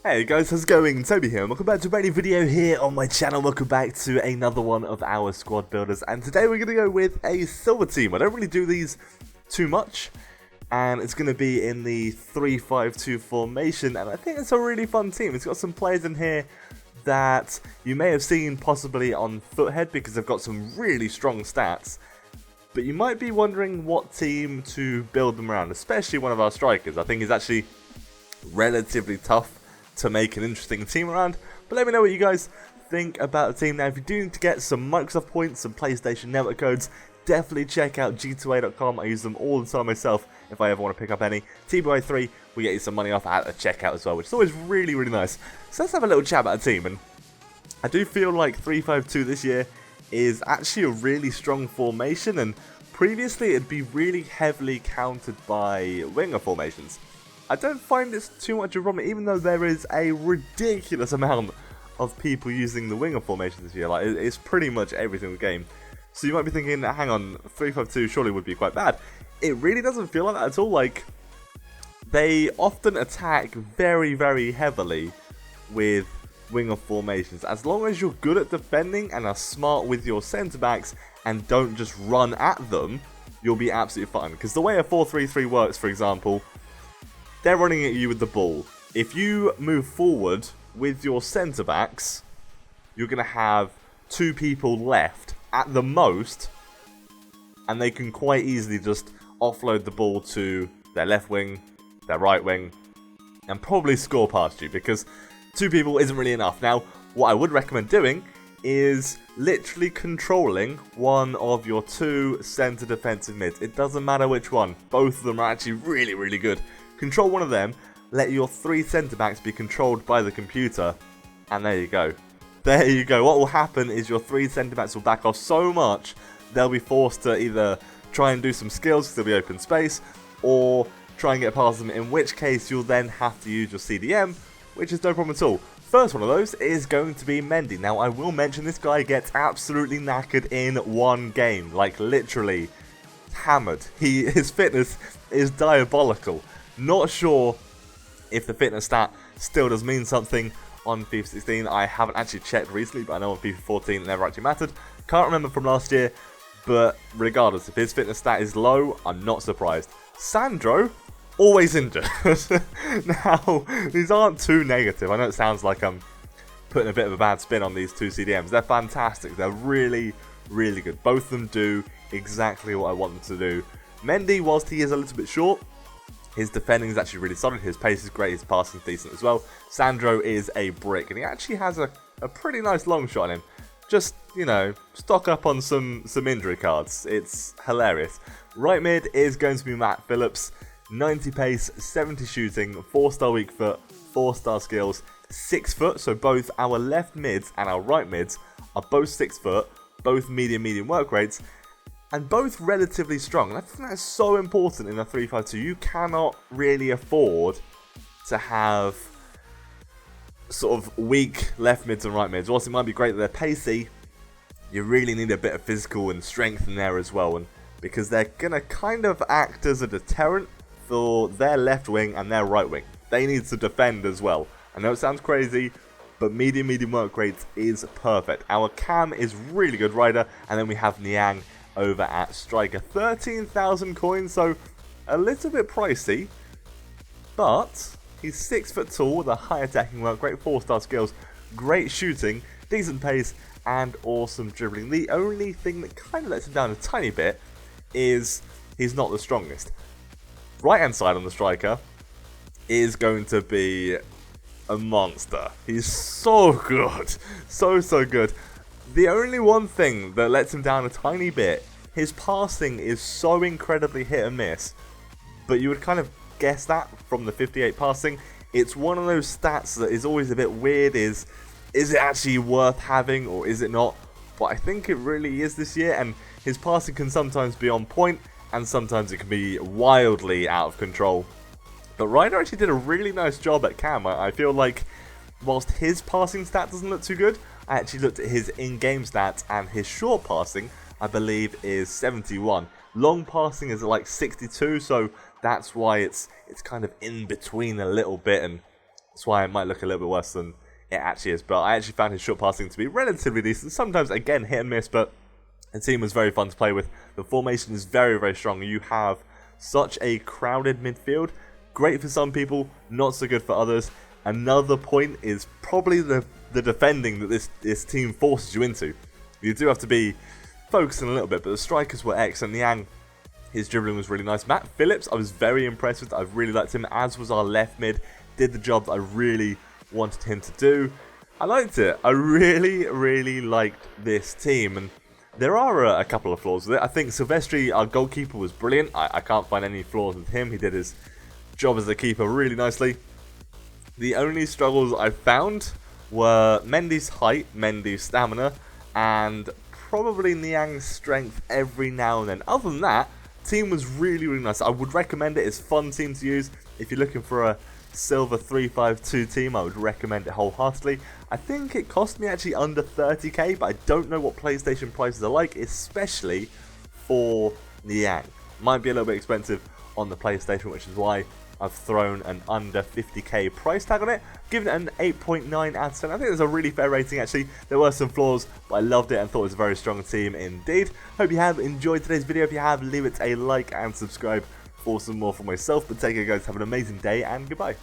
Hey guys, how's it going? Toby here, and welcome back to a brand new video here on my channel. Welcome back to another one of our squad builders, and today we're going to go with a silver team. I don't really do these too much, and it's going to be in the 3-5-2 formation, and I think it's a really fun team. It's got some players in here that you may have seen possibly on Foothead because they've got some really strong stats, but you might be wondering what team to build them around, especially one of our strikers. I think he's actually relatively tough to make an interesting team around, but let me know what you guys think about the team. Now, if you do need to get some Microsoft points, some PlayStation Network codes, definitely check out g2a.com. I use them all the time myself if I ever want to pick up any. TBY3 will get you some money off at the checkout as well, which is always really, really nice. So let's have a little chat about the team, and I do feel like 3-5-2 this year is actually a really strong formation, and previously it'd be really heavily countered by winger formations. I don't find this too much of a problem, even though there is a ridiculous amount of people using the winger formation this year. Like, it's pretty much every single game. So you might be thinking, hang on, 3-5-2 surely would be quite bad. It really doesn't feel like that at all. Like, they often attack very, very heavily with winger formations. As long as you're good at defending and are smart with your centre-backs and don't just run at them, you'll be absolutely fine. Because the way a 4-3-3 works, for example, they're running at you with the ball. If you move forward with your centre-backs, you're going to have two people left at the most, and they can quite easily just offload the ball to their left wing, their right wing, and probably score past you, because two people isn't really enough. Now, what I would recommend doing is literally controlling one of your two centre defensive mids. It doesn't matter which one. Both of them are actually really, really good. Control one of them, let your three centre-backs be controlled by the computer, and there you go. There you go. What will happen is your three centre-backs will back off so much, they'll be forced to either try and do some skills because there'll be open space, or try and get past them, in which case you'll then have to use your CDM, which is no problem at all. First one of those is going to be Mendy. Now, I will mention this guy gets absolutely knackered in one game, like literally hammered. His fitness is diabolical. Not sure if the fitness stat still does mean something on FIFA 16. I haven't actually checked recently, but I know on FIFA 14 it never actually mattered. Can't remember from last year, but regardless, if his fitness stat is low, I'm not surprised. Sandro, always injured. Now, these aren't too negative. I know it sounds like I'm putting a bit of a bad spin on these two CDMs. They're fantastic. They're really, really good. Both of them do exactly what I want them to do. Mendy, whilst he is a little bit short, his defending is actually really solid, his pace is great, his passing is decent as well. Sandro is a brick, and he actually has a pretty nice long shot on him. Just, you know, stock up on some injury cards. It's hilarious. Right mid is going to be Matt Phillips. 90 pace, 70 shooting, 4-star weak foot, 4-star skills, 6 foot, so both our left mids and our right mids are both 6 foot, both medium work rates, and both relatively strong. And I think that's so important in a 3-5-2. You cannot really afford to have sort of weak left mids and right mids. Whilst it might be great that they're pacey, you really need a bit of physical and strength in there as well. And because they're going to kind of act as a deterrent for their left wing and their right wing. They need to defend as well. I know it sounds crazy, but medium work rates is perfect. Our cam is really good rider, and then we have NIANG over at striker. 13,000 coins, so a little bit pricey, but he's 6 foot tall with a high attacking work rate, 4-star skills, great shooting, decent pace, and awesome dribbling. The only thing that kind of lets him down a tiny bit is he's not the strongest. Right hand side on the striker is going to be a monster. He's so good, so good. The only one thing that lets him down a tiny bit, his passing is so incredibly hit and miss, but you would kind of guess that from the 58 passing. It's one of those stats that is always a bit weird. Is it actually worth having or is it not? But I think it really is this year, and his passing can sometimes be on point and sometimes it can be wildly out of control. But Ryder actually did a really nice job at cam. I feel like whilst his passing stat doesn't look too good, I actually looked at his in-game stats, and his short passing, I believe, is 71. Long passing is like 62, so that's why it's kind of in between a little bit, and That's why it might look a little bit worse than it actually is. But I actually found his short passing to be relatively decent. Sometimes, again, hit and miss, but the team was very fun to play with. The formation is very, very strong. You have such a crowded midfield. Great for some people, not so good for others. Another point is probably the defending that this team forces you into. You do have to be focusing a little bit, but the strikers were excellent. NIANG, his dribbling was really nice. Matt Phillips, I was very impressed with. I really liked him, as was our left mid. Did the job that I really wanted him to do. I liked it. I really, really liked this team, and there are a couple of flaws with it. I think Silvestri, our goalkeeper, was brilliant. I can't find any flaws with him. He did his job as a keeper really nicely. The only struggles I found were Mendy's height, Mendy's stamina, and probably Niang's strength every now and then. Other than that, team was really, really nice. I would recommend it. It's a fun team to use. If you're looking for a silver 352 team, I would recommend it wholeheartedly. I think it cost me actually under 30k, but I don't know what PlayStation prices are like, especially for Niang. Might be a little bit expensive on the PlayStation, which is why I've thrown an under 50k price tag on it. Given it an 8.9 out of 10. I think it's a really fair rating actually. There were some flaws, but I loved it and thought it was a very strong team indeed. Hope you have enjoyed today's video. If you have, leave it a like and subscribe for some more from myself. But take care guys, have an amazing day and goodbye.